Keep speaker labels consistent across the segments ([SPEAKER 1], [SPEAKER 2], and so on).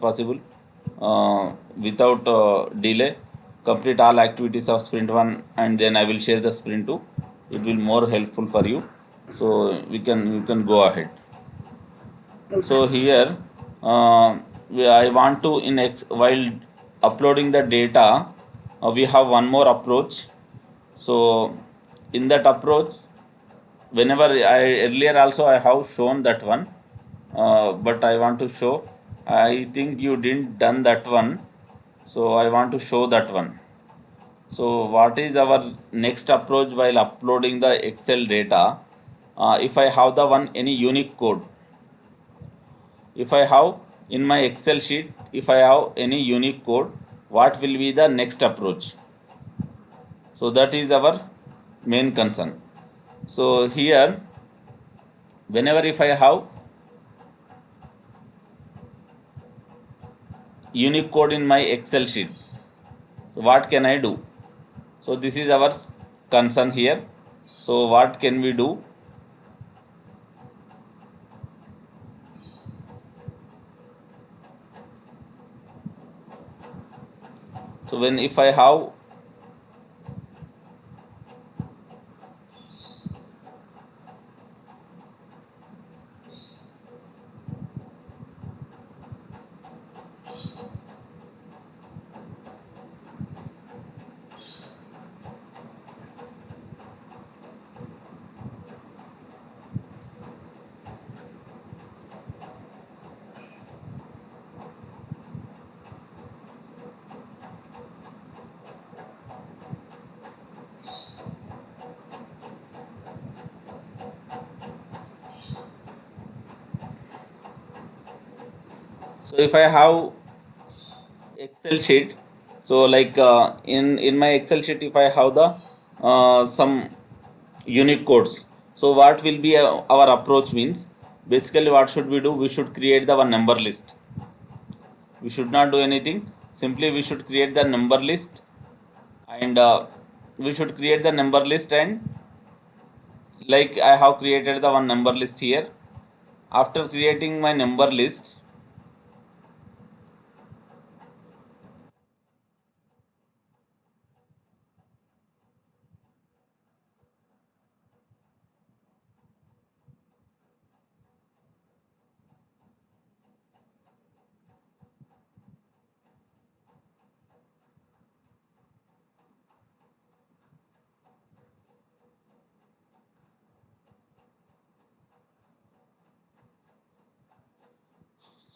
[SPEAKER 1] possible without delay. Complete all activities of sprint 1 and then I will share the sprint 2. It will more helpful for you. So you can go ahead. So
[SPEAKER 2] Okay.
[SPEAKER 1] here I want to while uploading the data, we have one more approach. So in that approach, whenever I earlier also I have shown that one, but I want to show. I think you didn't done that one, so I want to show that one. So what is our next approach while uploading the Excel data? If I have the one any unique code, if I have in my Excel sheet, if I have any unique code, what will be the next approach? So that is our main concern. So here, whenever if I have unique code in my Excel sheet, so what can I do? So this is our concern here. So what can we do? So when if I have so if I have Excel sheet, so like in my Excel sheet, if I have the some unique codes, so what will be our approach means, basically what should we do? We should create the one number list. We should not do anything, simply we should create the number list. And we should create the number list, and like I have created the one number list here. After creating my number list,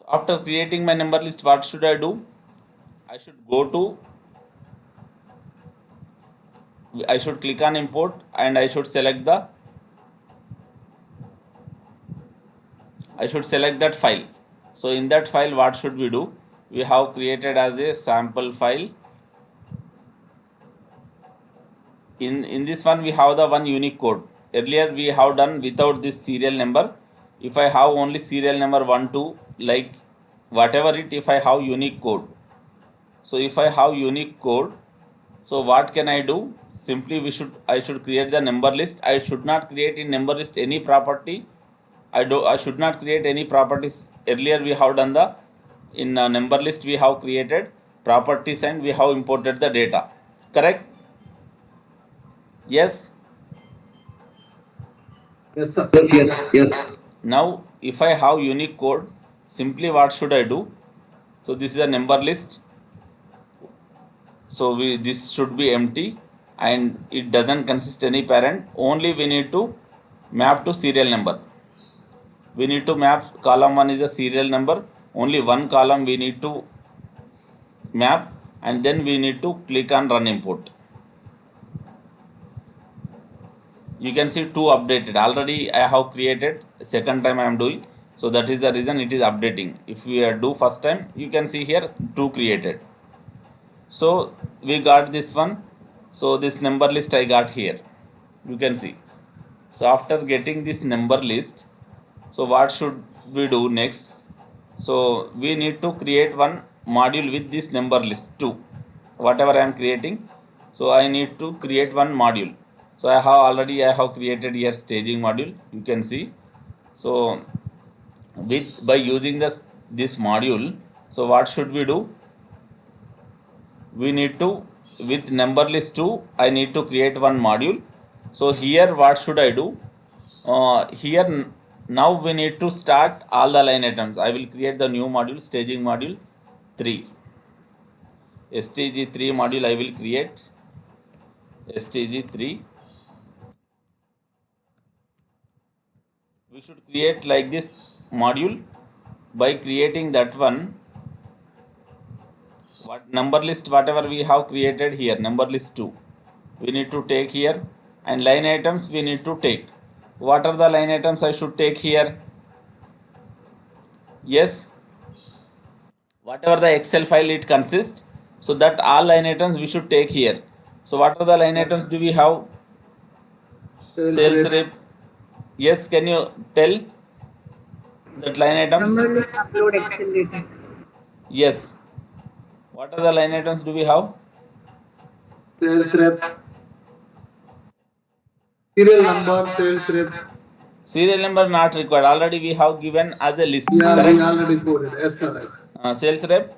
[SPEAKER 1] after creating my number list, what should I do? I should go to, I should click on import, and I should select that file. So in that file, what should we do? We have created as a sample file. In this one, we have the one unique code. Earlier we have done without this serial number. If I have only serial number 1 2, like whatever it, if I have unique code. So if I have unique code, so what can I do? Simply I should create the number list. I should not create in number list any property. I should not create any properties. Earlier we have done the, in number list we have created properties and we have imported the data. Correct? Yes.
[SPEAKER 2] Yes, sir. Yes.
[SPEAKER 1] Now if I have unique code, simply what should I do? So this is a number list. So this should be empty and it doesn't consist any parent. Only we need to map to serial number. We need to map column 1 is a serial number. Only one column we need to map, and then we need to click on run import. You can see 2 updated. Already I have created, second time I am doing. So that is the reason it is updating. If we do first time, you can see here 2 created. So we got this one. So this number list I got here. You can see. So after getting this number list, so what should we do next? So we need to create one module with this number list too. Whatever I am creating, so I need to create one module. So I have created here staging module. You can see. So by using this module, So what should we do? We need to, with number list 2, I need to create one module. So here what should I do? Here now we need to start all the line items. I will create the new module, staging module 3. STG3 module I will create. STG3. We should create like this module by creating that one. What number list, whatever we have created here, number list 2, we need to take here, and line items we need to take. What are the line items I should take here? Yes, whatever the Excel file it consists, so that all line items we should take here. So what are the line items do we have?
[SPEAKER 2] Sales
[SPEAKER 1] Sales
[SPEAKER 2] rep.
[SPEAKER 1] rep. Yes, can you tell that line items?
[SPEAKER 3] Number list upload Excel data.
[SPEAKER 1] Yes, what are the line items do we have?
[SPEAKER 2] Sales rep. Serial number, sales rep.
[SPEAKER 1] Serial number not required, already we have given as a list.
[SPEAKER 2] Yeah, we
[SPEAKER 1] Correct.
[SPEAKER 2] already coded. Yes, sir. Yes.
[SPEAKER 1] Sales rep,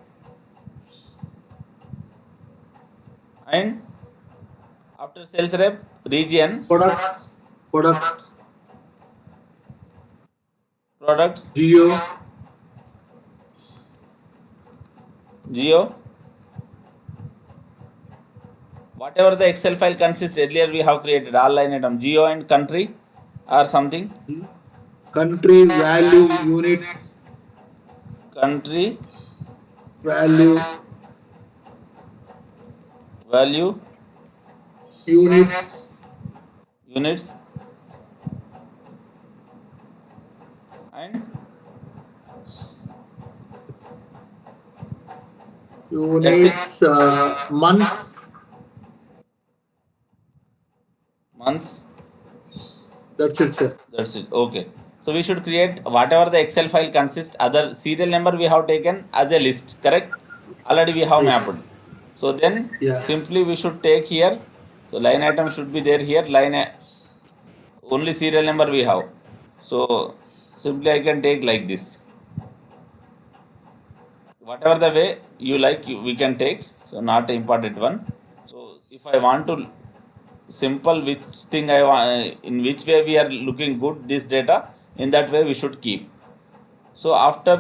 [SPEAKER 1] and after sales rep, region,
[SPEAKER 2] Products, products,
[SPEAKER 1] products,
[SPEAKER 2] geo,
[SPEAKER 1] geo. Whatever the Excel file consists, earlier we have created all line item, geo and country or something.
[SPEAKER 2] country, value, units,
[SPEAKER 1] Country,
[SPEAKER 2] value,
[SPEAKER 1] value,
[SPEAKER 2] units,
[SPEAKER 1] units, and
[SPEAKER 2] units, months.
[SPEAKER 1] months.
[SPEAKER 2] That's it, sir.
[SPEAKER 1] That's it. Okay. So we should create whatever the Excel file consists. Other serial number we have taken as a list. Correct. Already we have
[SPEAKER 2] Yes.
[SPEAKER 1] mapped. So then
[SPEAKER 2] Yeah.
[SPEAKER 1] simply we should take here. So line item should be there here. Only serial number we have. So simply I can take like this. Whatever the way you like, we can take. So not important one. So if I want to simple which thing I want, in which way we are looking good this data, in that way we should keep. So after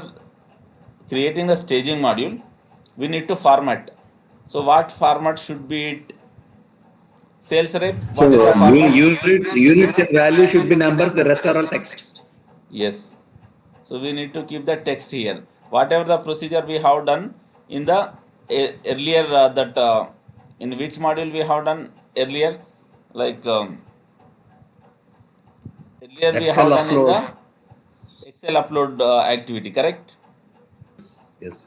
[SPEAKER 1] creating the staging module, we need to format. So what format should be it? Sales rep,
[SPEAKER 4] So
[SPEAKER 1] what is the format?
[SPEAKER 4] units and value should be numbers, the rest are all text.
[SPEAKER 1] Yes. So we need to keep the text here. Whatever the procedure we have done in the earlier in which module we have done earlier, like earlier we
[SPEAKER 4] Excel
[SPEAKER 1] have done in the
[SPEAKER 4] upload.
[SPEAKER 1] Excel upload activity, correct?
[SPEAKER 4] Yes.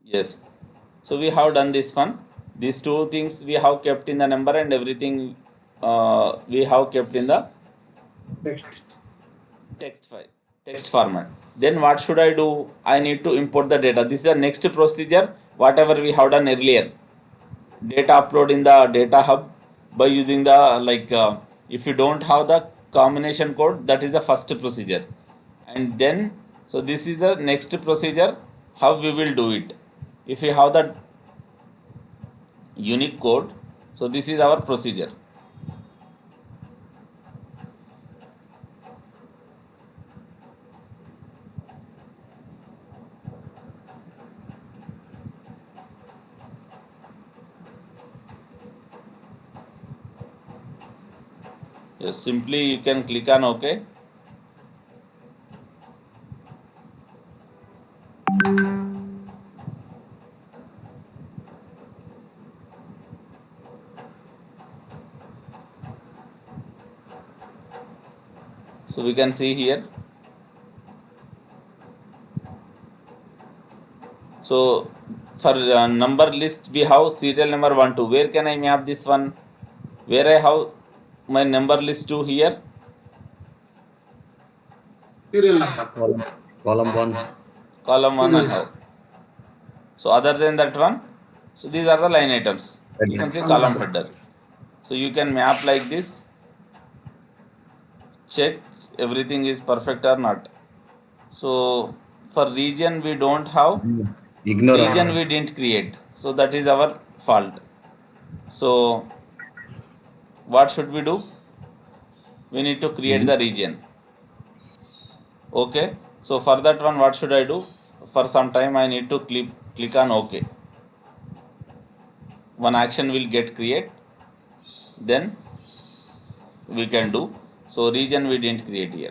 [SPEAKER 1] Yes. So we have done this one. These two things we have kept in the number, and everything we have kept in the
[SPEAKER 2] Next.
[SPEAKER 1] text file, text format. Then what should I do? I need to import the data. This is the next procedure, whatever we have done earlier. Data upload in the data hub by using the if you don't have the combination code, that is the first procedure. And then, so this is the next procedure, how we will do it. If we have the unique code, so this is our procedure. Yes, simply you can click on OK. So we can see here. So for number list we have serial number 1 2. Where can I map this one? Where I have my number list 2 here.
[SPEAKER 2] Serial number.
[SPEAKER 4] Column 1.
[SPEAKER 1] Column 1 I
[SPEAKER 2] Serial
[SPEAKER 1] have. So other than that one, So these are the line items. You can see column header. So you can map like this, check everything is perfect or not. So for region we don't have,
[SPEAKER 4] Ignore
[SPEAKER 1] region
[SPEAKER 4] all.
[SPEAKER 1] we didn't create, so that is our fault. So what should we do? We need to create the region. Okay, so for that one what should I do? For some time I need to click on OK. One action will get create, then we can do. So region we didn't create here.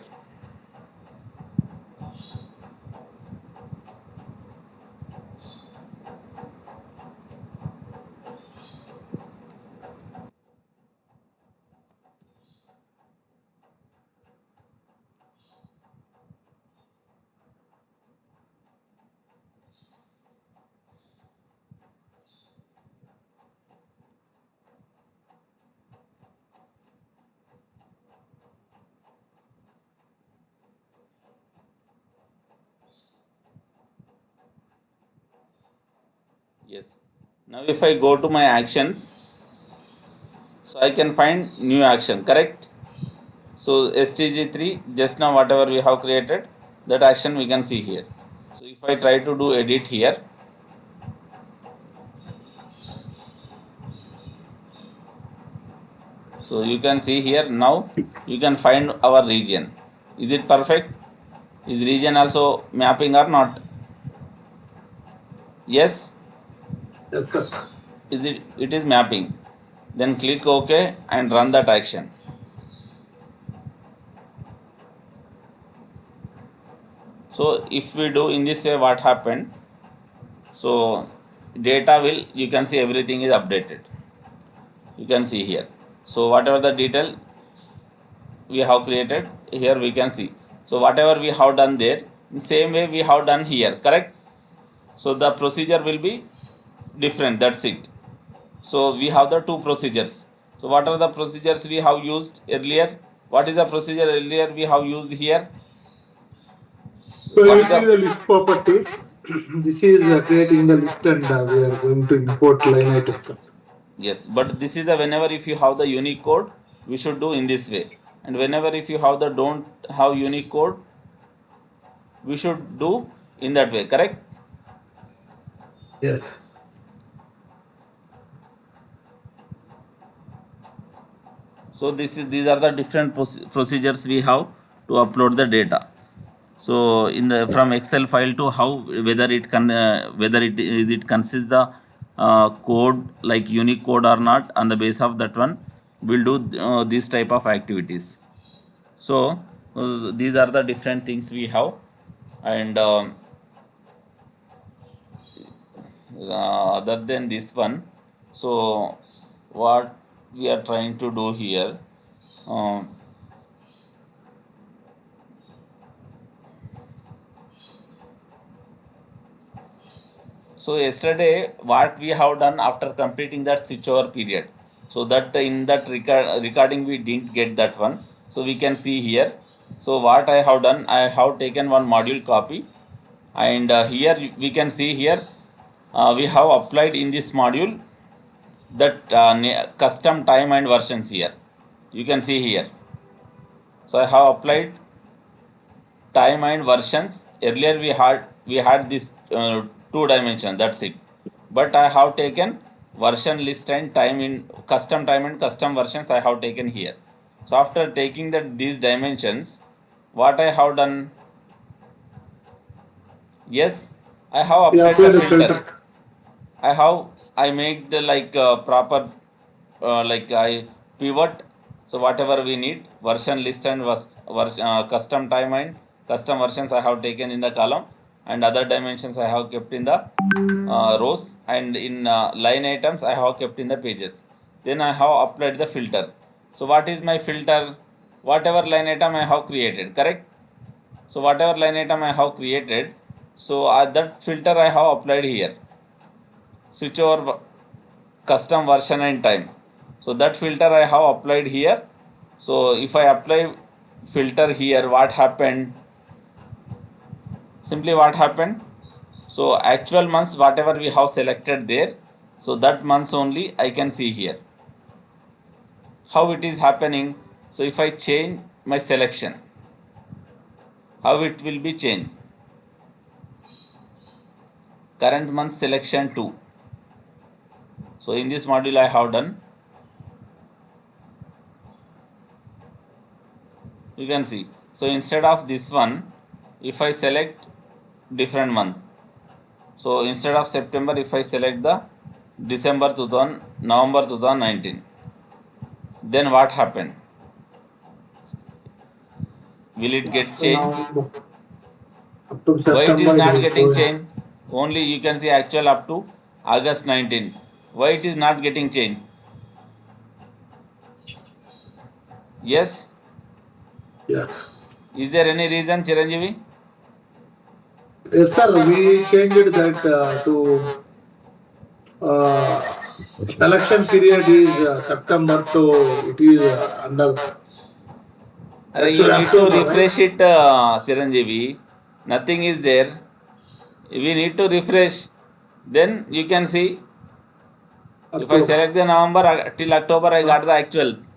[SPEAKER 1] Yes. Now if I go to my actions, so I can find new action, correct? So STG3, just now whatever we have created, that action we can see here. So if I try to do edit here, so you can see here now you can find our region. Is it perfect? Is region also mapping or not? Yes,
[SPEAKER 2] Yes, sir.
[SPEAKER 1] it is mapping. Then click OK and run that action. So if we do in this way, what happened? So data will, you can see everything is updated. You can see here. So whatever the detail we have created here we can see. So whatever we have done there, in same way we have done here, correct? So the procedure will be different, that's it. So we have the two procedures. So what are the procedures we have used earlier? What is the procedure earlier we have used here?
[SPEAKER 2] So
[SPEAKER 1] What
[SPEAKER 2] you
[SPEAKER 1] is
[SPEAKER 2] see the
[SPEAKER 1] the,
[SPEAKER 2] list properties. This is creating the list, and we are going to import line items.
[SPEAKER 1] yes, but this is the whenever if you have the unique code, we should do in this way. And whenever if you have the don't have unique code, we should do in that way, correct?
[SPEAKER 2] Yes.
[SPEAKER 1] So these are the different procedures we have to upload the data. So in the from Excel file to how whether it can whether it consists the code like unique code or not, on the base of that one we'll do this type of activities. So these are the different things we have, and other than this one, so what we are trying to do here, um, so yesterday what we have done after completing that switchover period, so that in that recording we didn't get that one, so we can see here. So what I have done, I have taken one module copy, and here we can see here we have applied in this module that custom time and versions here. You can see here. So I have applied time and versions. Earlier we had this two dimension, that's it. But I have taken version list and time in custom time and custom versions I have taken here. So after taking that these dimensions, what I have done, yes, I have
[SPEAKER 2] We
[SPEAKER 1] applied the
[SPEAKER 2] applied a
[SPEAKER 1] filter.
[SPEAKER 2] filter.
[SPEAKER 1] I make the like proper like I pivot. So whatever we need, version list and custom time and custom versions I have taken in the column, and other dimensions I have kept in the rows, and in line items I have kept in the pages. Then I have applied the filter. So what is my filter? Whatever line item I have created, correct? So whatever line item I have created, so that filter I have applied here. Switch over custom version and time. So that filter I have applied here. So if I apply filter here, what happened? Simply what happened? So actual months whatever we have selected there, So that months only I can see here. How it is happening? So if I change my selection, how it will be changed? Current month selection 2. So in this module I have done. You can see. So instead of this one, if I select different month, so instead of September, if I select the December 2000, November 2019, then what happened? Will it
[SPEAKER 2] Yeah,
[SPEAKER 1] get
[SPEAKER 2] up to
[SPEAKER 1] changed?
[SPEAKER 2] now, up to
[SPEAKER 1] Why it is
[SPEAKER 2] September, it
[SPEAKER 1] not
[SPEAKER 2] is
[SPEAKER 1] getting
[SPEAKER 2] showing.
[SPEAKER 1] changed? Only you can see actual up to August 19. Why it is not getting changed? Yes.
[SPEAKER 2] Yeah.
[SPEAKER 1] Is there any reason, Chiranjeevi?
[SPEAKER 2] Yes, sir. We changed that to uh, selection period is September, so it is under
[SPEAKER 1] You
[SPEAKER 2] actually
[SPEAKER 1] need to
[SPEAKER 2] October, right?
[SPEAKER 1] refresh it, Chiranjeevi. Nothing is there. We need to refresh. Then you can see if I
[SPEAKER 2] October.
[SPEAKER 1] select the November till October, I got the actuals.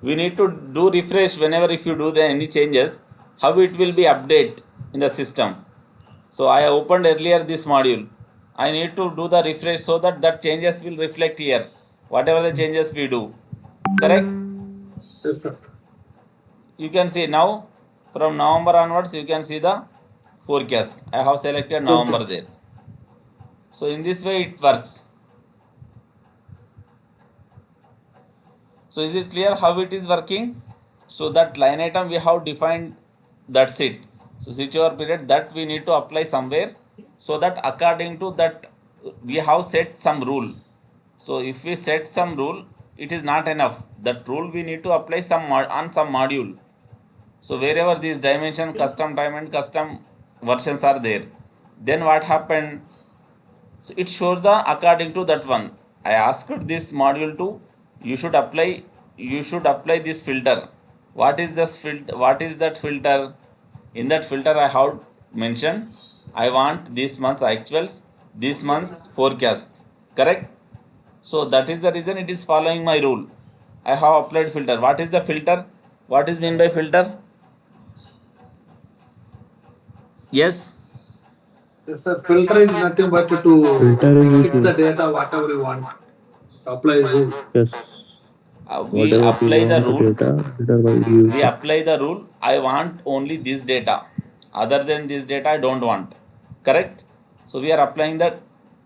[SPEAKER 1] We need to do refresh whenever if you do the any changes, how it will be update in the system. So I opened earlier this module. I need to do the refresh so that that changes will reflect here. Whatever the changes we do. Correct?
[SPEAKER 2] Yes, sir.
[SPEAKER 1] You can see now from November onwards you can see the forecast. I have selected
[SPEAKER 2] Okay.
[SPEAKER 1] November there. So in this way it works. So is it clear how it is working? So that line item we have defined, that's it. So switchover period that we need to apply somewhere, so that according to that we have set some rule. So if we set some rule, it is not enough. That rule we need to apply some on some module. So wherever these dimension, custom time and custom versions are there, then what happened? So it shows the according to that one. I asked this module to you should apply this filter. What is this filter? What is that filter? In that filter I have mentioned I want this month's actuals, this month's forecast. Correct? So that is the reason it is following my rule. I have applied filter. What is the filter? What is mean by filter? Yes.
[SPEAKER 2] Yes, sir. Filter is nothing but to
[SPEAKER 5] Filter is
[SPEAKER 2] fit the
[SPEAKER 5] equal.
[SPEAKER 2] data whatever you want. Apply rule.
[SPEAKER 5] Yes.
[SPEAKER 1] We
[SPEAKER 5] Whatever you
[SPEAKER 1] apply the
[SPEAKER 5] want the
[SPEAKER 1] rule.
[SPEAKER 5] data, filter will
[SPEAKER 1] We
[SPEAKER 5] use it.
[SPEAKER 1] apply the rule. I want only this data, other than this data I don't want. Correct? So we are applying that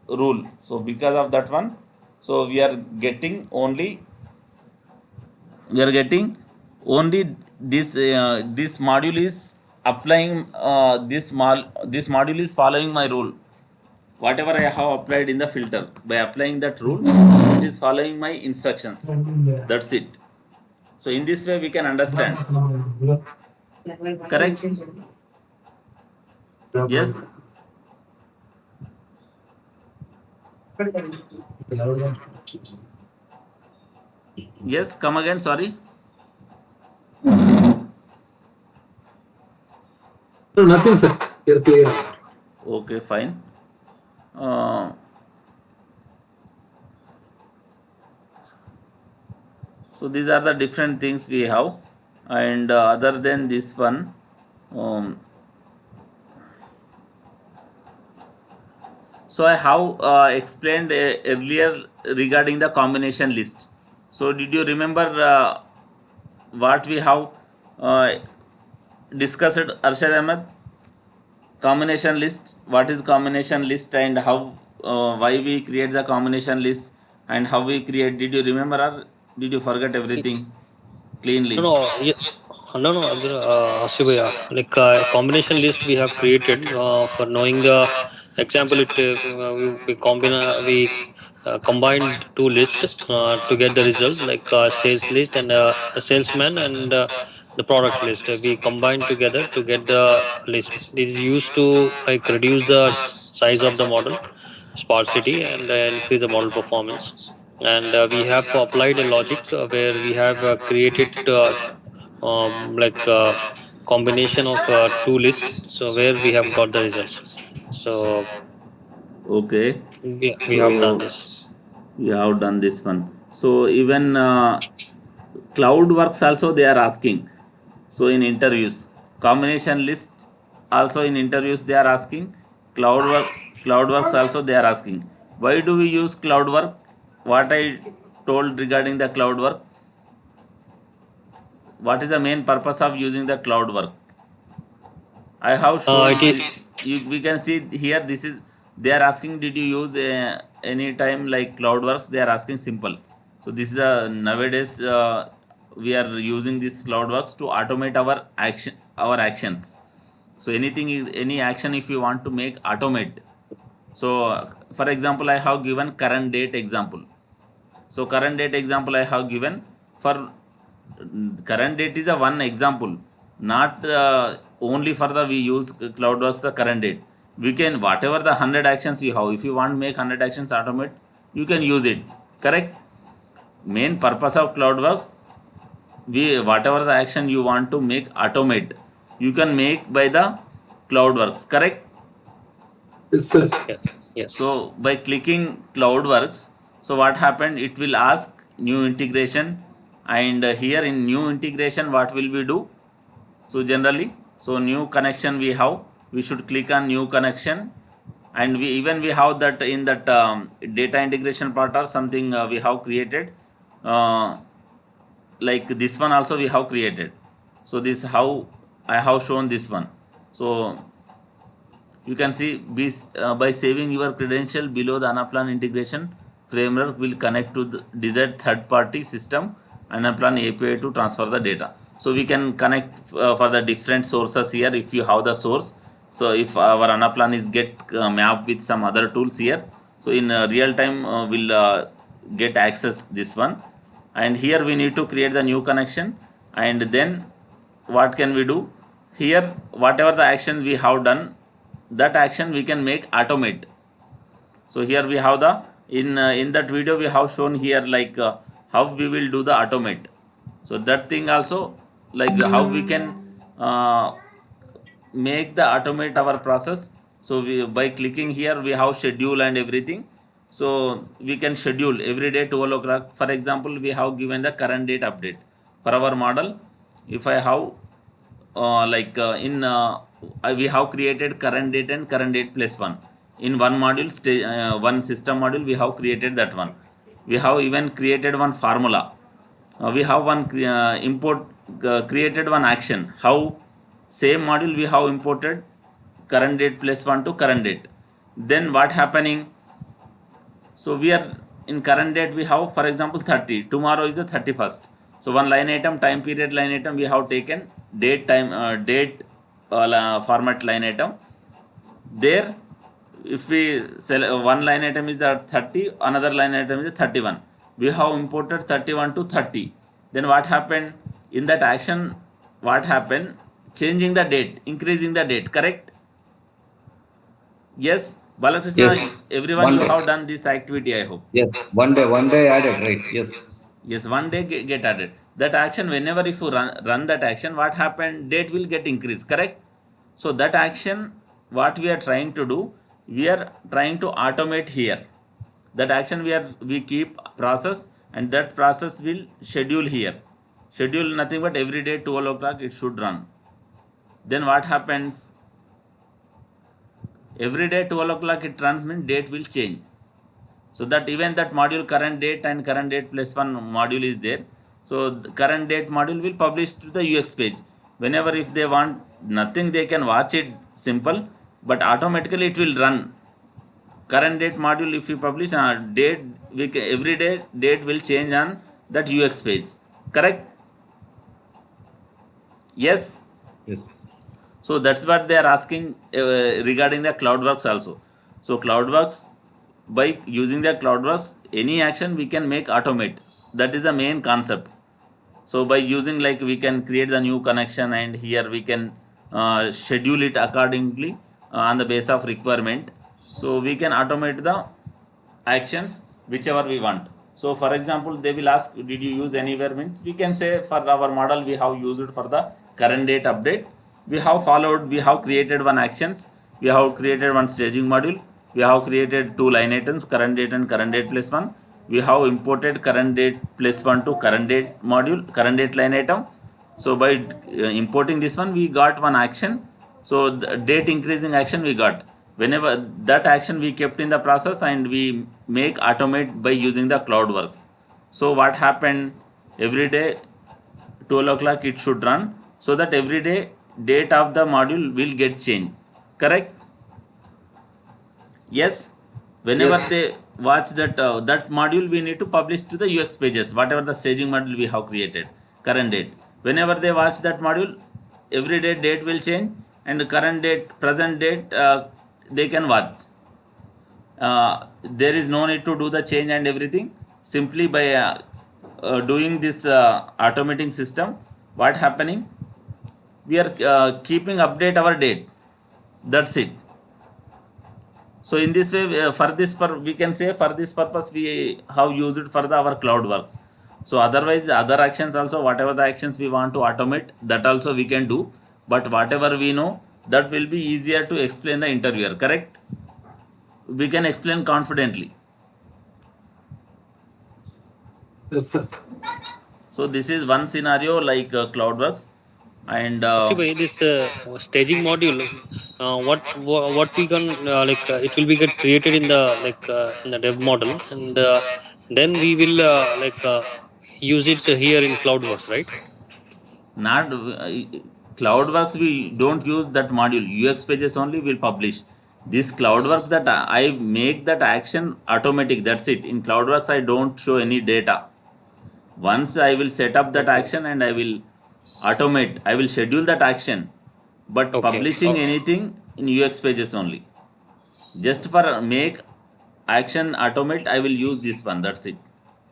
[SPEAKER 1] rule. So because of that one, so we are getting only this module is applying this module is following my rule. Whatever I have applied in the filter, by applying that rule it is following my instructions. That's it. So in this way we can understand. Correct? Yes. Yes, come again, sorry.
[SPEAKER 2] No, nothing, sir. You're clear about.
[SPEAKER 1] Okay, fine. uh, so these are the different things we have, and other than this one, um, so I have explained earlier regarding the combination list. So did you remember what we have uh, discussed, Arshad Ahmed? Combination list, what is combination list, and how why we create the combination list, and how we create, did you remember, or did you forget everything
[SPEAKER 6] No,
[SPEAKER 1] cleanly?
[SPEAKER 6] no, no, no, Hasibaya. Like combination list we have created for knowing the example. We combined two lists to get the result, like sales list and a salesman and the product list. We combine together to get the list. This is used to like reduce the size of the model, sparsity, and increase the model performance. And we have applied a logic where we have created like combination of two lists, so where we have got the results. So
[SPEAKER 1] Okay.
[SPEAKER 6] Yeah, we have done
[SPEAKER 1] So
[SPEAKER 6] this.
[SPEAKER 1] we have done this one. So even cloud works also they are asking. So in interviews, combination list also in interviews they are asking. Cloud work, cloud works also they are asking. Why do we use cloud work? What I told regarding the cloud work. What is the main purpose of using the cloud work? I have shown
[SPEAKER 6] It is
[SPEAKER 1] we can see here this is they are asking did you use any time like CloudWorks they are asking simple. So this is a nowadays we are using this CloudWorks to automate our actions. So anything is any action if you want to make automate. So for example I have given current date example. So current date example I have given for current date is a one example, not only for the we use CloudWorks the current date. We can whatever the 100 actions you have. If you want to make 100 actions automate, you can use it. Correct. Main purpose of CloudWorks, we whatever the action you want to make automate, you can make by the CloudWorks. Correct.
[SPEAKER 2] Yes, sir.
[SPEAKER 6] yes, yes.
[SPEAKER 1] So by clicking CloudWorks, so what happened? It will ask new integration, and here in new integration, what will we do? So generally, so new connection we have, we should click on new connection, and we have that in that data integration part or something we have created. Uh, like this one also we have created. So this how I have shown this one. So you can see by saving your credential below the Anaplan integration framework will connect to the desired third party system Anaplan API to transfer the data. So we can connect for the different sources here if you have the source. So if our Anaplan is get mapped with some other tools here, so in real time we'll get access this one. And here we need to create the new connection, and then what can we do? Here whatever the actions we have done, that action we can make automate. So here we have the in that video we have shown here like how we will do the automate. So that thing also like how we can uh, make the automate our process. So we by clicking here we have schedule and everything. So we can schedule every day 12 o'clock. For example, we have given the current date update for our model. If I have in we have created current date and current date plus one in one module one system module we have created that one. We have even created one formula. We have one import created one action. How same module we have imported current date plus one to current date. Then what happening? So we are in current date we have for example 30. Tomorrow is the 31st. So one line item time period line item we have taken date time date format line item. There if we sell one line item is at 30, another line item is 31. We have imported 31 to 30. Then what happened in that action? What happened? Changing the date, increasing the date. Correct. Yes, Balakrishna,
[SPEAKER 4] Yes.
[SPEAKER 1] everyone,
[SPEAKER 4] One
[SPEAKER 1] you
[SPEAKER 4] day.
[SPEAKER 1] have done this activity, I hope.
[SPEAKER 4] Yes. One day added, right? Yes.
[SPEAKER 1] Yes, one day get added. That action, whenever if you run that action, what happened? Date will get increased, correct? So that action, what we are trying to do, we are trying to automate here. That action we keep process, and that process will schedule here. Schedule nothing but every day 12 o'clock it should run. Then what happens? Every day 12 o'clock it runs means date will change. So that even that module current date and current date plus one module is there. So the current date module will publish to the UX page. Whenever if they want nothing they can watch it simple, but automatically it will run. Current date module if you publish date every day date will change on that UX page. Correct? Yes.
[SPEAKER 4] Yes.
[SPEAKER 1] So that's what they are asking regarding the CloudWorks also. So CloudWorks, by using the CloudWorks, any action we can make automate. That is the main concept. So by using like we can create the new connection, and here we can schedule it accordingly on the base of requirement. So we can automate the actions whichever we want. So for example, they will ask, did you use anywhere means we can say for our model we have used it for the current date update. We have followed, we have created one actions, we have created one staging module, we have created two line items, current date and current date plus one. We have imported current date plus one to current date module, current date line item. So by importing this one, we got one action. So the date increasing action we got. Whenever that action we kept in the process and we make automate by using the CloudWorks. So what happened, every day 12 o'clock it should run, so that every day date of the module will get changed. Correct? Yes. Whenever
[SPEAKER 2] Yes.
[SPEAKER 1] they watch that module, we need to publish to the UX pages, whatever the staging module we have created, current date. Whenever they watch that module, every day date will change, and the current date, present date, they can watch. There is no need to do the change and everything. Simply by doing this automating system, what happening, we are keeping update our date. That's it. So in this way, we can say for this purpose we have used it for our CloudWorks. So otherwise other actions also, whatever the actions we want to automate, that also we can do, but whatever we know, that will be easier to explain the interviewer. Correct? We can explain confidently.
[SPEAKER 2] Yes, sir.
[SPEAKER 1] So this is one scenario like CloudWorks. And
[SPEAKER 6] Asif bhai, this staging module, what we can it will be get created in the in the dev model, and then we will use it here in CloudWorks, right?
[SPEAKER 1] not CloudWorks, we don't use that module. UX pages only will publish this CloudWorks, that I make that action automatic. That's it. In CloudWorks I don't show any data. Once I will set up that
[SPEAKER 2] Okay.
[SPEAKER 1] action and I will automate, I will schedule that action, but
[SPEAKER 6] Okay.
[SPEAKER 1] publishing anything in UX pages only. Just for make action automate, I will use this one. That's it.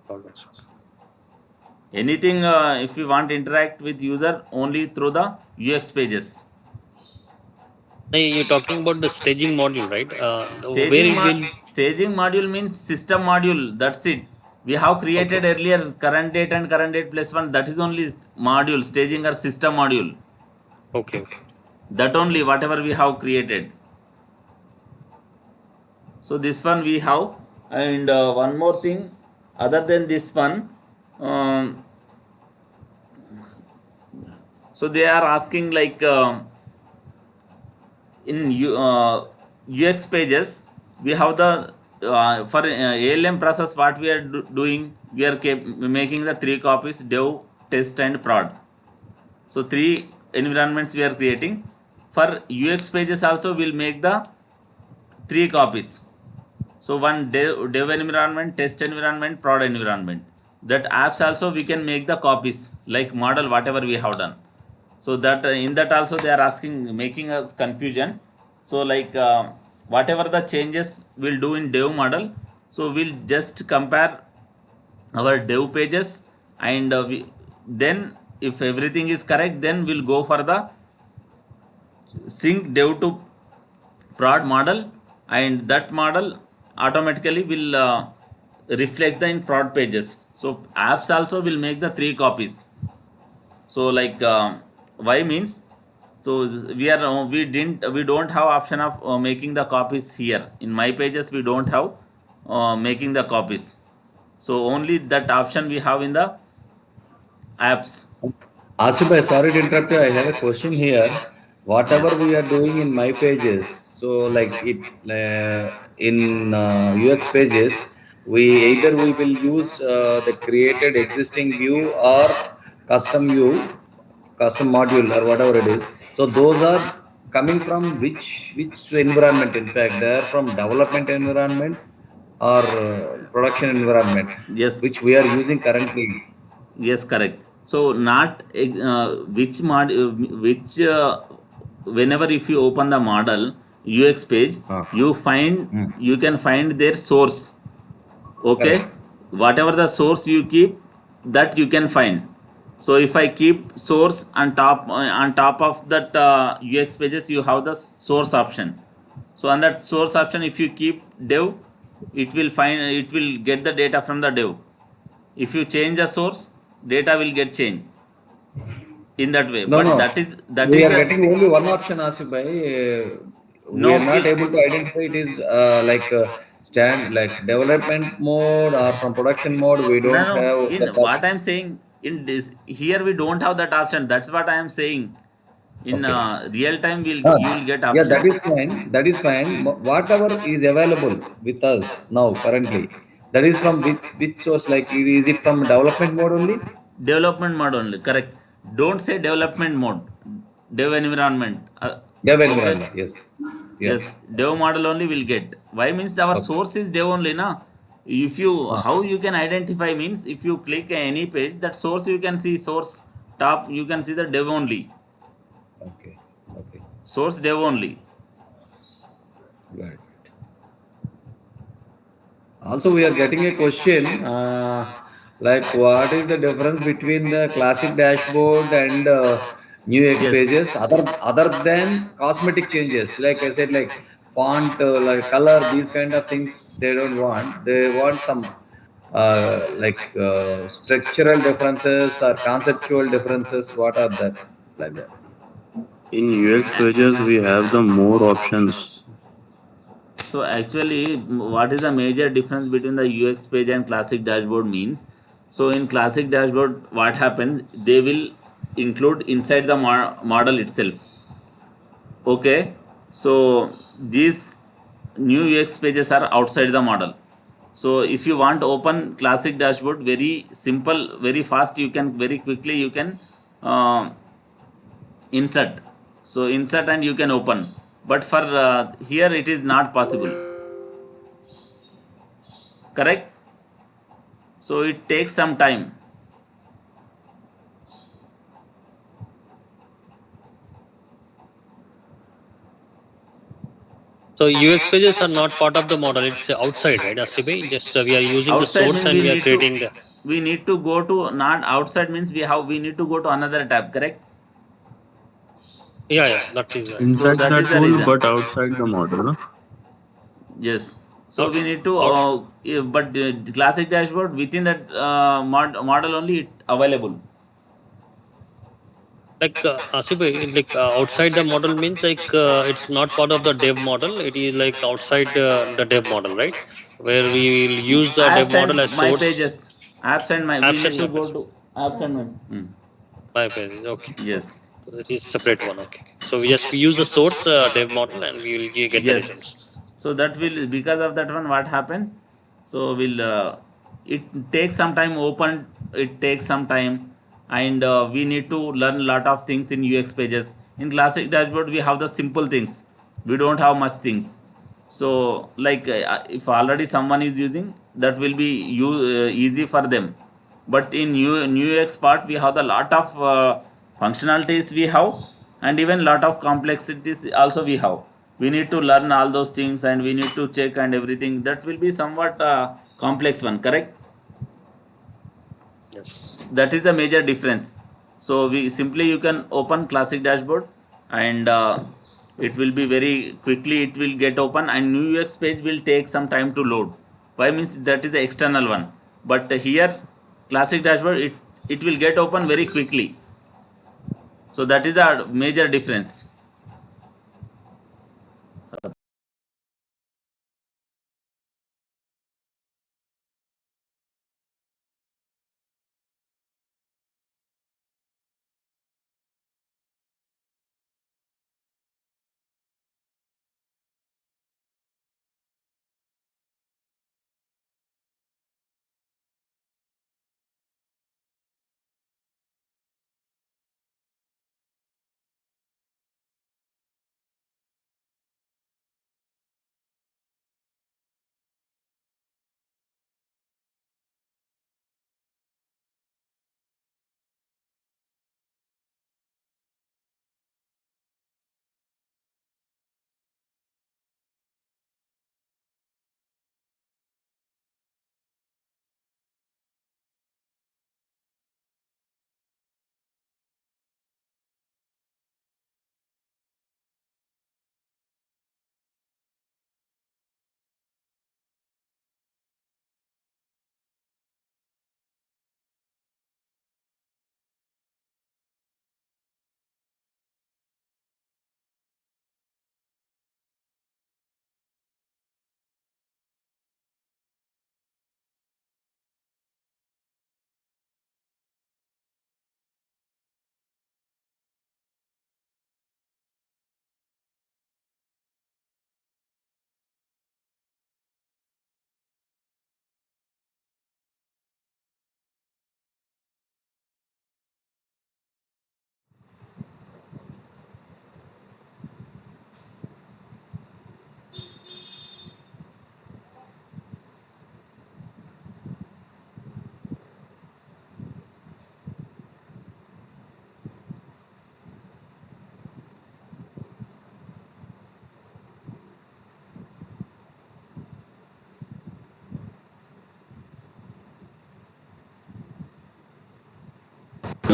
[SPEAKER 6] CloudWorks.
[SPEAKER 1] Anything if you want to interact with user, only through the UX pages.
[SPEAKER 6] Hey, you're talking about the staging module, right? Where
[SPEAKER 1] Staging
[SPEAKER 6] it will.
[SPEAKER 1] staging module means system module. That's it. We have
[SPEAKER 6] Okay.
[SPEAKER 1] created earlier current date and current date plus one. That is only module. Staging or system module.
[SPEAKER 6] Okay. Okay.
[SPEAKER 1] That only whatever we have created. So this one we have, and one more thing, other than this one, um, so they are asking like in UX pages, we have the for ALM process, what we are doing, we are making the three copies: dev, test and prod. So three environments we are creating. For UX pages also we'll make the three copies. So one dev environment, test environment, prod environment. That apps also we can make the copies like model whatever we have done. So that in that also they are asking, making us confusion. So like whatever the changes we'll do in dev model, so we'll just compare our dev pages, and then if everything is correct, then we'll go for the sync dev to prod model, and that model automatically will reflect the in prod pages. So apps also will make the three copies. So like why means, so we don't have option of making the copies here in my pages. We don't have making the copies. So only that option we have in the apps.
[SPEAKER 4] Asif bhai, sorry to interrupt you. I have a question here.
[SPEAKER 1] Yes.
[SPEAKER 4] Whatever we are doing in my pages, so like it in UX pages, we will use the created existing view or custom view, custom module or whatever it is. So those are coming from which environment? In fact, they are from development environment or production environment,
[SPEAKER 1] Yes.
[SPEAKER 4] which we are using currently.
[SPEAKER 1] Yes, correct. So not which mod which whenever if you open the model UX page,
[SPEAKER 4] Ah,
[SPEAKER 1] you can find their source. Okay,
[SPEAKER 4] correct.
[SPEAKER 1] whatever the source you keep, that you can find. So if I keep source on top of that UX pages, you have the source option. So on that source option, if you keep dev, it will get the data from the dev. If you change the source, data will get changed in that way.
[SPEAKER 4] No,
[SPEAKER 1] But
[SPEAKER 4] no.
[SPEAKER 1] that
[SPEAKER 4] We
[SPEAKER 1] is
[SPEAKER 4] are
[SPEAKER 1] a
[SPEAKER 4] getting only one option, Asif bhai. we
[SPEAKER 1] No,
[SPEAKER 4] are not able to identify it is stand like development mode or from production mode. We
[SPEAKER 1] no,
[SPEAKER 4] don't
[SPEAKER 1] no.
[SPEAKER 4] have
[SPEAKER 1] In
[SPEAKER 4] that
[SPEAKER 1] what
[SPEAKER 4] option.
[SPEAKER 1] I'm saying, in this here we don't have that option. That's what I am saying. In
[SPEAKER 4] Okay.
[SPEAKER 1] real time,
[SPEAKER 4] Ah,
[SPEAKER 1] you will get
[SPEAKER 4] yeah,
[SPEAKER 1] option.
[SPEAKER 4] that is fine. That is fine. Whatever is available with us now currently, that is from which source? Like, is it from development mode only?
[SPEAKER 1] Development mode only, correct. Don't say development mode. Dev environment.
[SPEAKER 4] Dev
[SPEAKER 1] Okay.
[SPEAKER 4] environment. Yes. Yeah.
[SPEAKER 1] Yes, dev model only will get. Why means our
[SPEAKER 4] Okay.
[SPEAKER 1] source is dev only, na? If you
[SPEAKER 4] Ah,
[SPEAKER 1] how you can identify means if you click any page, that source you can see source top, you can see the dev only.
[SPEAKER 4] okay. Okay.
[SPEAKER 1] Source dev only.
[SPEAKER 4] Got it. Also, we are getting a question like, what is the difference between the classic dashboard and new X
[SPEAKER 1] Yes.
[SPEAKER 4] pages, other than cosmetic changes? Like I said, like font, like color, these kind of things they don't want. They want some structural differences or conceptual differences. What are that? Like that.
[SPEAKER 5] In UX pages, we have the more options.
[SPEAKER 1] So actually, what is the major difference between the UX page and classic dashboard means? So in classic dashboard, what happens? They will include inside the model itself. Okay, so these new UX pages are outside the model. So if you want open classic dashboard, very simple, very fast, you can very quickly you can uh, insert. So insert and you can open. But for here it is not possible. Correct? So it takes some time.
[SPEAKER 6] So UX pages are not part of the model. It's outside, right, Asibe? Just we are using the
[SPEAKER 1] Outside
[SPEAKER 6] source
[SPEAKER 1] means
[SPEAKER 6] and we are creating.
[SPEAKER 1] we need to go to, not outside means we need to go to another tab. Correct?
[SPEAKER 6] Yeah, yeah, that is right.
[SPEAKER 1] So
[SPEAKER 5] Inside
[SPEAKER 1] that
[SPEAKER 5] that
[SPEAKER 1] is the
[SPEAKER 5] tool,
[SPEAKER 1] reason.
[SPEAKER 5] but outside the model. No?
[SPEAKER 1] Yes. So
[SPEAKER 6] Out,
[SPEAKER 1] we need to,
[SPEAKER 6] out.
[SPEAKER 1] but classic dashboard within that model only it available.
[SPEAKER 6] Like Asibe, like outside the model means like it's not part of the dev model. It is like outside the dev model, right? Where we will use the
[SPEAKER 1] I have
[SPEAKER 6] dev model
[SPEAKER 1] sent
[SPEAKER 6] as
[SPEAKER 1] my
[SPEAKER 6] source.
[SPEAKER 1] pages. I have sent my. We need
[SPEAKER 6] Absent
[SPEAKER 1] to
[SPEAKER 6] my
[SPEAKER 1] go
[SPEAKER 6] page.
[SPEAKER 1] to. I have sent my.
[SPEAKER 6] My page. Okay, okay.
[SPEAKER 1] Yes.
[SPEAKER 6] So that is separate one. Okay. So we use the source dev model and we will get the
[SPEAKER 1] Yes.
[SPEAKER 6] results.
[SPEAKER 1] So that will, because of that one what happened. So will it takes some time open. It takes some time, and we need to learn a lot of things in UX pages. In classic dashboard we have the simple things. We don't have much things. So like if already someone is using, that will be easy for them. But in new UX part we have the lot of functionalities we have, and even lot of complexities also we have. We need to learn all those things, and we need to check and everything. That will be somewhat complex one. Correct?
[SPEAKER 6] Yes.
[SPEAKER 1] That is the major difference. So we simply, you can open classic dashboard, and it will be very quickly it will get open, and new UX page will take some time to load. Why means that is the external one. But here classic dashboard, it will get open very quickly. So that is the major difference.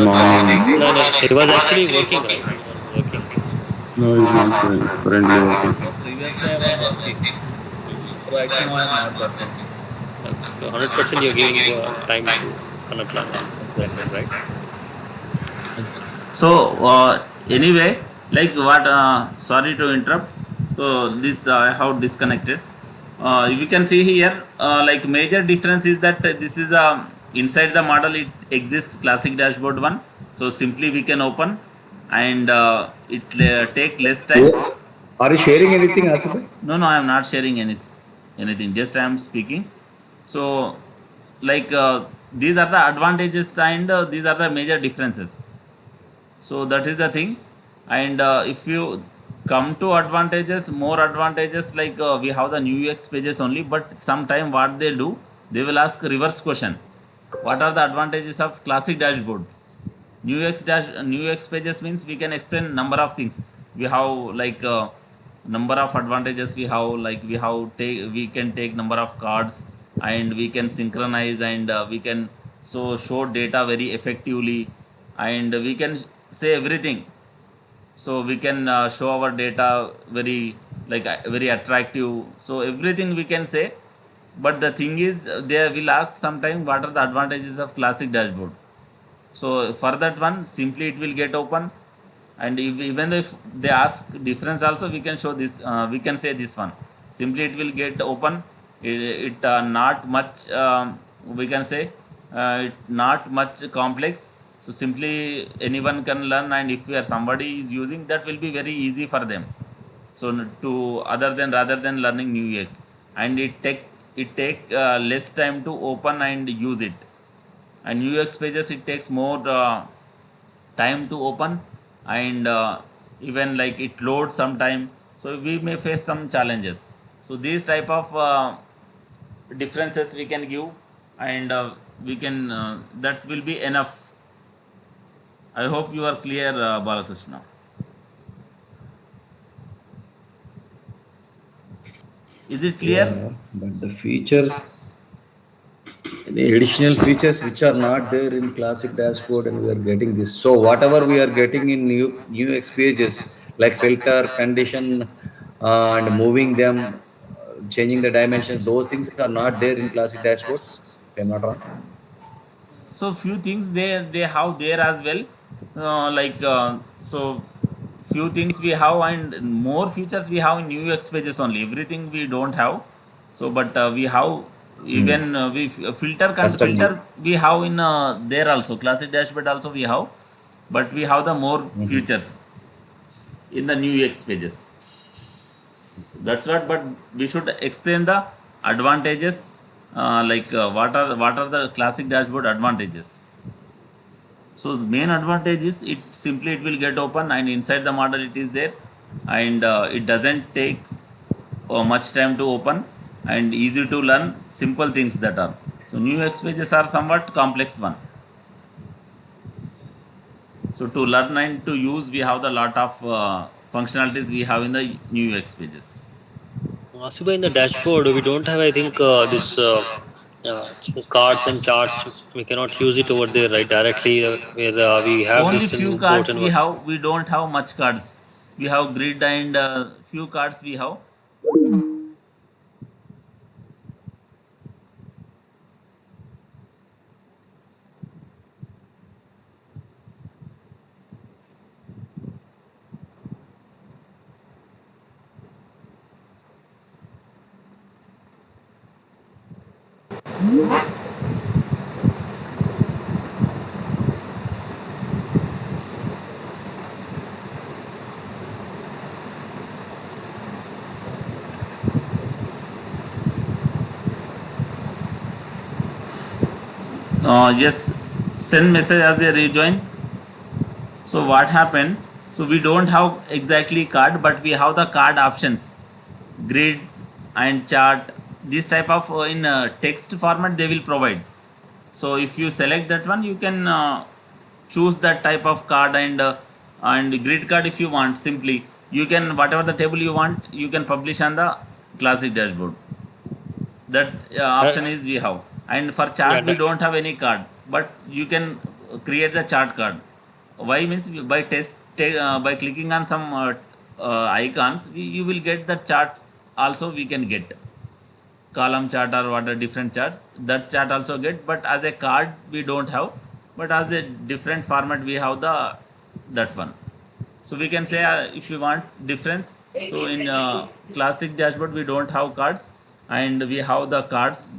[SPEAKER 5] No, no, no.
[SPEAKER 6] No, no, no. He was actually working, right? He was working.
[SPEAKER 5] No, he's not currently working.
[SPEAKER 4] No, previously I was working.
[SPEAKER 6] Hmm.
[SPEAKER 4] So right now I am not working.
[SPEAKER 6] Okay. So 100% you're giving time to Anaplan Excel,
[SPEAKER 4] Yes.
[SPEAKER 6] right?
[SPEAKER 1] So anyway, like what? Sorry to interrupt. So this how disconnected. You can see here, like major difference is that this is inside the model it exists classic dashboard one. So simply we can open and it take less time.
[SPEAKER 4] Yeah. Are you sharing anything, Asif?
[SPEAKER 1] No, no, I am not sharing anything. Just I am speaking. So like these are the advantages and these are the major differences. So that is the thing. And if you come to advantages, more advantages, like we have the new UX pages only, but sometime what they do, they will ask reverse question. What are the advantages of classic dashboard? New UX pages means we can explain number of things. We have like number of advantages we have, like we can take number of cards and we can synchronize and we can show data very effectively and we can say everything. So we can show our data very like very attractive, so everything we can say. But the thing is they will ask sometime what are the advantages of classic dashboard. So for that one simply it will get open, and even if they ask difference also we can show this, we can say this one simply it will get open. It not much, we can say it not much complex. So simply anyone can learn, and if we are somebody is using, that will be very easy for them. So to other than rather than learning new UX, and it take less time to open and use it. And UX pages it takes more time to open, and even like it loads some time, so we may face some challenges. So these type of differences we can give, and we can that will be enough. I hope you are clear, Balakrishna. Is it clear?
[SPEAKER 4] Yeah, but the features, the additional features which are not there in classic dashboard, and we are getting this. So whatever we are getting in new X pages, like filter, condition, and moving them, changing the dimensions, those things are not there in classic dashboards. If I'm not wrong.
[SPEAKER 1] So few things they have there as well, like so few things we have, and more features we have in new UX pages only. Everything we don't have. So but we have
[SPEAKER 4] Hmm.
[SPEAKER 1] even
[SPEAKER 4] Custom
[SPEAKER 1] filter
[SPEAKER 4] view.
[SPEAKER 1] we have in there also, classic dashboard also we have, but we have the more
[SPEAKER 4] Hmm.
[SPEAKER 1] features in the new UX pages. That's what. But we should explain the advantages, like what are the classic dashboard advantages. So the main advantage is it simply it will get open, and inside the model it is there, and it doesn't take much time to open, and easy to learn simple things that are. So new UX pages are somewhat complex one. So to learn and to use, we have the lot of functionalities we have in the new UX pages.
[SPEAKER 6] Asiba, in the dashboard, we don't have, I think, this cards and charts. We cannot use it over there, right? Directly, where we have
[SPEAKER 1] Only
[SPEAKER 6] this in
[SPEAKER 1] few
[SPEAKER 6] import
[SPEAKER 1] cards
[SPEAKER 6] and
[SPEAKER 1] we
[SPEAKER 6] what.
[SPEAKER 1] have. We don't have much cards. We have grid and few cards we have. Yes, send message as they rejoin. So what happened? So we don't have exactly card, but we have the card options, grid and chart. This type of in text format they will provide. So if you select that one, you can choose that type of card, and grid card if you want. Simply you can whatever the table you want, you can publish on the classic dashboard. That
[SPEAKER 6] Uh,
[SPEAKER 1] option is we have. And for
[SPEAKER 6] yeah,
[SPEAKER 1] chart we don't have any card, but you can create the chart card. Why means by by clicking on some icons, you will get the chart. Also, we can get column chart or what a different chart. That chart also get, but as a card we don't have. But as a different format we have the that one. So we can say if you want difference. So in classic dashboard we don't have cards, and we have the cards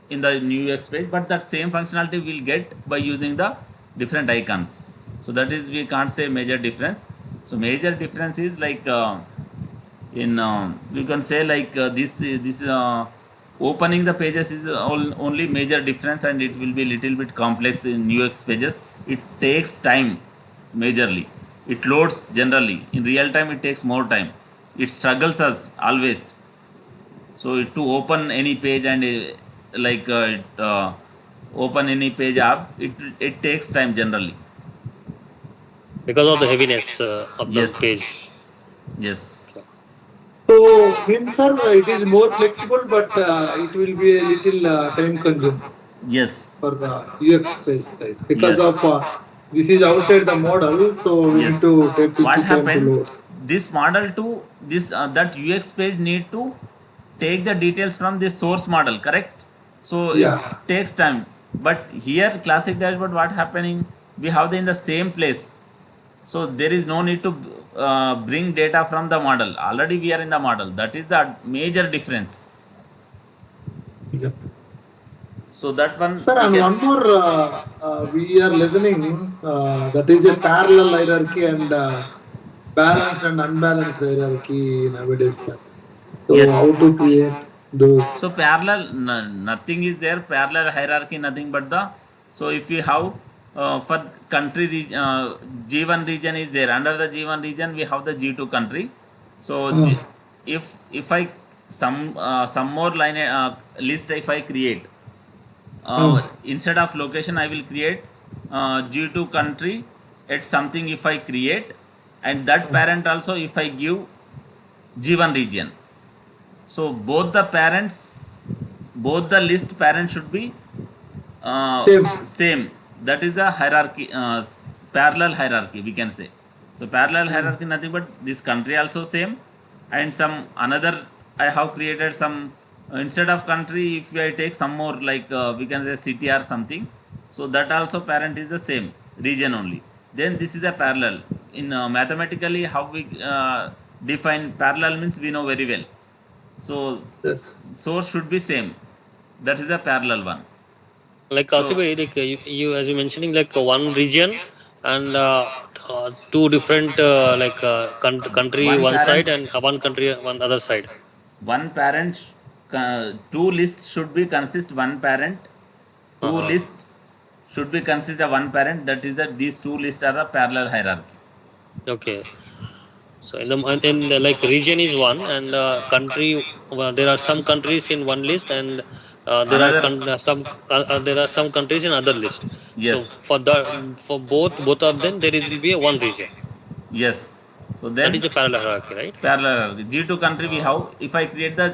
[SPEAKER 1] in the new UX page. But that same functionality we'll get by using the different icons. So that is we can't say major difference. So major difference is like in you can say like this opening the pages is only major difference, and it will be little bit complex in UX pages. It takes time majorly. It loads generally in real time. It takes more time. It struggles us always. So to open any page and open any page app, it takes time generally.
[SPEAKER 6] because of the heaviness of the
[SPEAKER 1] Yes,
[SPEAKER 6] page.
[SPEAKER 1] yes,
[SPEAKER 6] Okay.
[SPEAKER 2] So, means sir, it is more flexible, but it will be a little time consuming
[SPEAKER 1] yes,
[SPEAKER 2] for the UX page side because
[SPEAKER 1] yes,
[SPEAKER 2] of this is outside the model, so we
[SPEAKER 1] yes.
[SPEAKER 2] need to take
[SPEAKER 1] What
[SPEAKER 2] little time to
[SPEAKER 1] happened?
[SPEAKER 2] load.
[SPEAKER 1] This model to this that UX page need to take the details from the source model, correct? So it
[SPEAKER 2] Yeah,
[SPEAKER 1] takes time. But here classic dashboard, what happening? We have the in the same place. So there is no need to bring data from the model. Already we are in the model. That is the major difference.
[SPEAKER 2] yeah.
[SPEAKER 1] So that one
[SPEAKER 2] Sir,
[SPEAKER 1] we
[SPEAKER 2] and
[SPEAKER 1] can.
[SPEAKER 2] one more we are listening that is a parallel hierarchy and balanced and unbalanced hierarchy nowadays, sir. So,
[SPEAKER 1] Yes.
[SPEAKER 2] how to create those?
[SPEAKER 1] So parallel, nothing is there. Parallel hierarchy, nothing but the. So if we have for G1 region is there. Under the G1 region, we have the G2 country. So
[SPEAKER 2] Uh,
[SPEAKER 1] if I some more line list if I create
[SPEAKER 2] uh,
[SPEAKER 1] instead of location, I will create G2 country at something if I create, and that
[SPEAKER 2] uh,
[SPEAKER 1] parent also if I give G1 region. So both the list parents should be
[SPEAKER 2] same.
[SPEAKER 1] same. That is the hierarchy, parallel hierarchy we can say. So parallel
[SPEAKER 2] Uh,
[SPEAKER 1] hierarchy nothing but this country also same, and some another I have created some instead of country if I take some more like we can say city or something. So that also parent is the same region only. Then this is a parallel. In mathematically how we define parallel means we know very well. So
[SPEAKER 2] yes.
[SPEAKER 1] source should be same. That is a parallel one.
[SPEAKER 6] Like
[SPEAKER 1] So
[SPEAKER 6] Kasibhai, like you as you mentioning like one region and two different country
[SPEAKER 1] one
[SPEAKER 6] one
[SPEAKER 1] parent,
[SPEAKER 6] side and one country one other side.
[SPEAKER 1] one parent, two lists should be consist one parent. Two
[SPEAKER 6] Uh-huh.
[SPEAKER 1] lists should be consist of one parent. That is that these two lists are a parallel hierarchy.
[SPEAKER 6] Okay. So in the like region is one and country there are some countries in one list and
[SPEAKER 1] Another,
[SPEAKER 6] there are some countries in other list. So
[SPEAKER 1] yes,
[SPEAKER 6] for the for both of them there will be a one region.
[SPEAKER 1] yes. So
[SPEAKER 6] That
[SPEAKER 1] then
[SPEAKER 6] is a parallel hierarchy, right?
[SPEAKER 1] parallel hierarchy. G2 country we have. If I create the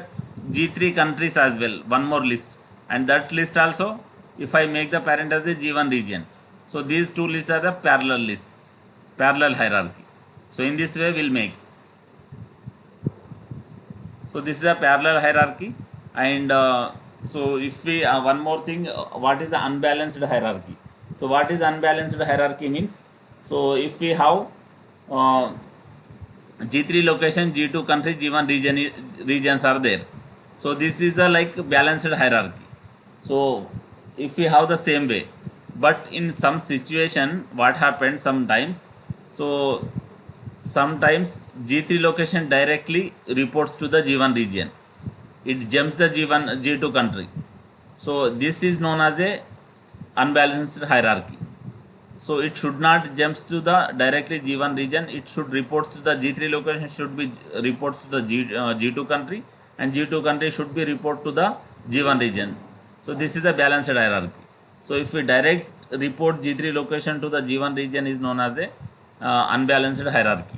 [SPEAKER 1] G3 countries as well, one more list, and that list also, if I make the parent as a G1 region. So these two lists are the parallel list, parallel hierarchy. So in this way we'll make. So this is a parallel hierarchy, and so if we one more thing, what is the unbalanced hierarchy? So what is unbalanced hierarchy means? So if we have uh, G3 location, G2 country, G1 regions are there. So this is the like balanced hierarchy. So if we have the same way, but in some situation, what happened sometimes? So sometimes G3 location directly reports to the G1 region. It jumps the G1 G2 country. So this is known as a unbalanced hierarchy. So it should not jumps to the directly G1 region. It should reports to the G3 location should be reports to the G2 country, and G2 country should be report to the G1 region. So this is a balanced hierarchy. So if we direct report G3 location to the G1 region is known as a unbalanced hierarchy.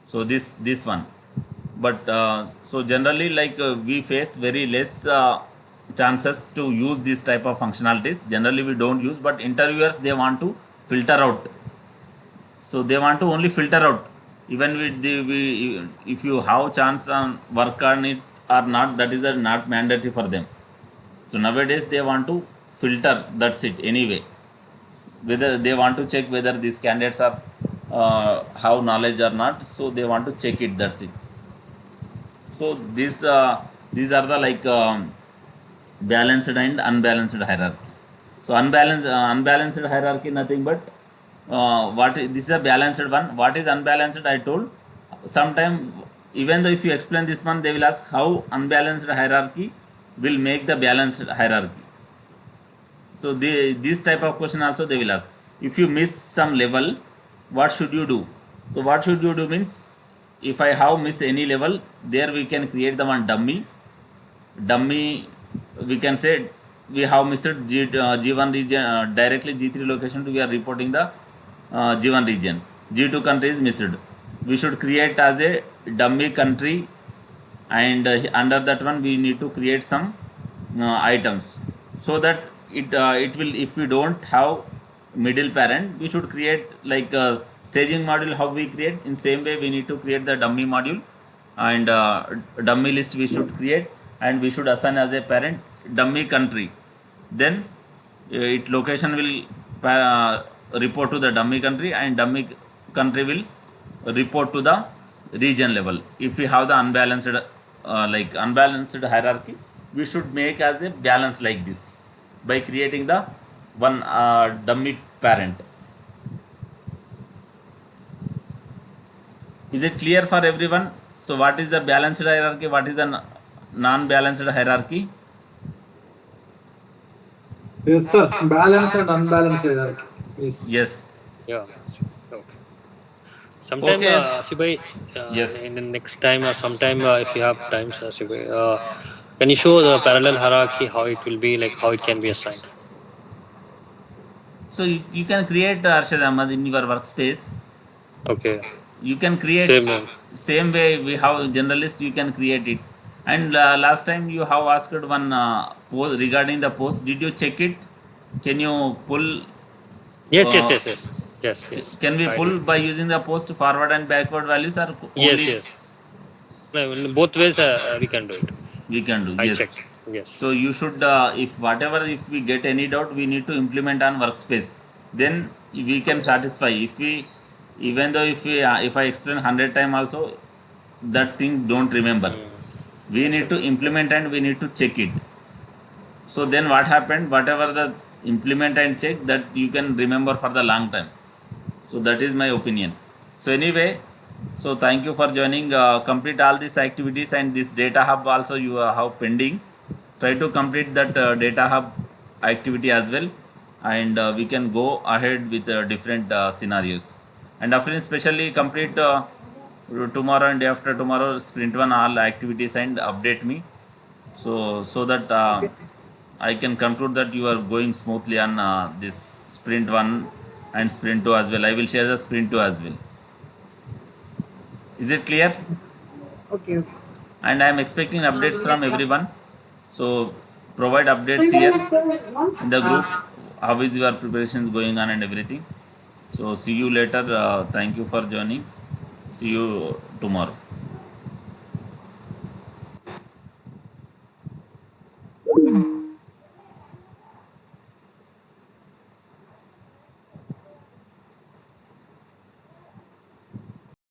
[SPEAKER 1] So this one. But so generally like we face very less chances to use this type of functionalities. Generally we don't use, but interviewers they want to filter out. So they want to only filter out. Even with if you have chance on work on it or not, that is not mandatory for them. So nowadays they want to filter. That's it. Anyway, whether they want to check whether these candidates are have knowledge or not. So they want to check it. That's it. So these are the like balanced and unbalanced hierarchy. So unbalanced hierarchy nothing but this is a balanced one. What is unbalanced? I told. Sometime even though if you explain this one, they will ask how unbalanced hierarchy will make the balanced hierarchy. So this type of question also they will ask. If you miss some level, what should you do? So what should you do means, if I have miss any level, there we can create the one dummy. We can say we have missed G1 region, directly G3 location to we are reporting the G1 region. G2 country is missed. We should create as a dummy country, and under that one we need to create some items, so that it will, if we don't have middle parent, we should create like staging module. How we create, in same way we need to create the dummy module, and dummy list we should create, and we should assign as a parent dummy country. Then it location will report to the dummy country, and dummy country will report to the region level. If we have the unbalanced hierarchy, we should make as a balance like this by creating the one dummy parent. Is it clear for everyone? So what is the balanced hierarchy, what is the non-balanced hierarchy?
[SPEAKER 2] Yes, sir. Balanced and unbalanced hierarchy. Yes.
[SPEAKER 1] Yes.
[SPEAKER 6] Yeah. Okay. Sometime,
[SPEAKER 1] Okay.
[SPEAKER 6] Sibai,
[SPEAKER 1] Yes.
[SPEAKER 6] in the next time or sometime, if you have time, Sibai, can you show the parallel hierarchy, how it will be, like how it can be assigned?
[SPEAKER 1] So you can create Arshad Ahmad in your workspace.
[SPEAKER 6] Okay.
[SPEAKER 1] You can create
[SPEAKER 6] Same name.
[SPEAKER 1] same way we have generalist. You can create it. And last time you have asked one post regarding the post. Did you check it? Can you pull?
[SPEAKER 6] Yes, yes,
[SPEAKER 1] Uh,
[SPEAKER 6] yes, yes. Yes,
[SPEAKER 1] can
[SPEAKER 6] yes.
[SPEAKER 1] we
[SPEAKER 6] I did.
[SPEAKER 1] pull by using the post forward and backward values, or
[SPEAKER 6] Yes,
[SPEAKER 1] only
[SPEAKER 6] yes. No, in both ways, we can do it.
[SPEAKER 1] we can do?
[SPEAKER 6] I
[SPEAKER 1] Yes.
[SPEAKER 6] checked. Yes,
[SPEAKER 1] So you should, if whatever, if we get any doubt, we need to implement on workspace. Then we can satisfy. If we, even though if I explain 100 times also, that thing don't remember.
[SPEAKER 6] yes.
[SPEAKER 1] We
[SPEAKER 6] Yes,
[SPEAKER 1] need to
[SPEAKER 6] yes.
[SPEAKER 1] implement and we need to check it. So then what happened? Whatever the implement and check, that you can remember for the long time. So that is my opinion. So anyway, so thank you for joining. Complete all these activities, and this data hub also you have pending. Try to complete that data hub activity as well, and we can go ahead with different scenarios. And after especially complete tomorrow and day after tomorrow sprint one all activities and update me. So that
[SPEAKER 3] Okay, sir.
[SPEAKER 1] I can conclude that you are going smoothly on this sprint one and sprint two as well. I will share the sprint two as well. Is it clear?
[SPEAKER 3] Okay, okay, sir.
[SPEAKER 1] And I am expecting updates from
[SPEAKER 3] Yes, sir.
[SPEAKER 1] everyone. So provide updates here in the group. How is your preparations going on and everything? So see you later. Thank you for joining. See you tomorrow.